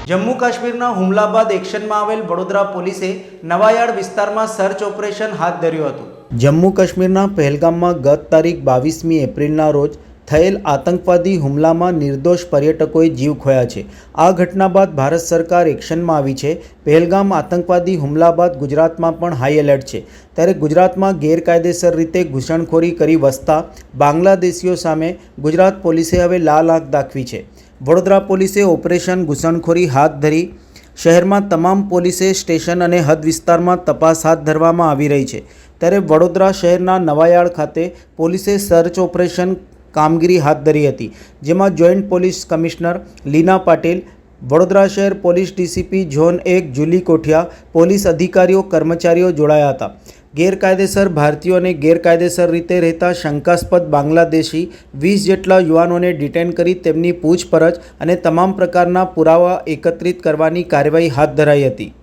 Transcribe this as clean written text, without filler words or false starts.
જમ્મુ કાશ્મીરના હુમલા બાદ એક્શનમાં આવેલ વડોદરા પોલીસે નવાયાર્ડ વિસ્તારમાં સર્ચ ઓપરેશન હાથ ધર્યું હતું। જમ્મુ કાશ્મીરના પહેલગામમાં ગત તારીખ 22મી એપ્રિલના રોજ થયેલ આતંકવાદી હુમલામાં નિર્દોષ પર્યટકોએ જીવ ખોયા છે। આ ઘટના બાદ ભારત સરકાર એક્શનમાં આવી છે। પહેલગામ આતંકવાદી હુમલા બાદ ગુજરાતમાં પણ હાઈ એલર્ટ છે। ત્યારે ગુજરાતમાં ગેરકાયદેસર રીતે ઘૂસણખોરી કરી વસતા બાંગ્લાદેશીઓ સામે ગુજરાત પોલીસે હવે લાલ આંખ દાખવી છે। વડોદરા પોલીસે ઓપરેશન ઘૂસણખોરી હાથ ધરી શહેરમાં તમામ પોલીસે સ્ટેશન અને હદ વિસ્તારમાં તપાસ હાથ ધરવામાં આવી રહી છે। ત્યારે વડોદરા શહેરના નવાયાર્ડ ખાતે પોલીસે સર્ચ ઓપરેશન કામગીરી હાથ ધરી હતી, જેમાં જોઈન્ટ પોલીસ કમિશનર લીના પાટીલ, વડોદરા શહેર police DCP zone 1 Julie Kothiya, police અધિકારીઓ કર્મચારીઓ જોડાયા હતા। ગેરકાયદેસર ભારતીયો અને ગેરકાયદેસર રીતે રહેતા શંકાસ્પદ બાંગ્લાદેશી 20 જેટલા યુવાનોને ડિટેન કરી તેમની પૂછપરછ અને તમામ પ્રકારના પુરાવા એકત્રિત કરવાની કાર્યવાહી હાથ ધરાઈ હતી।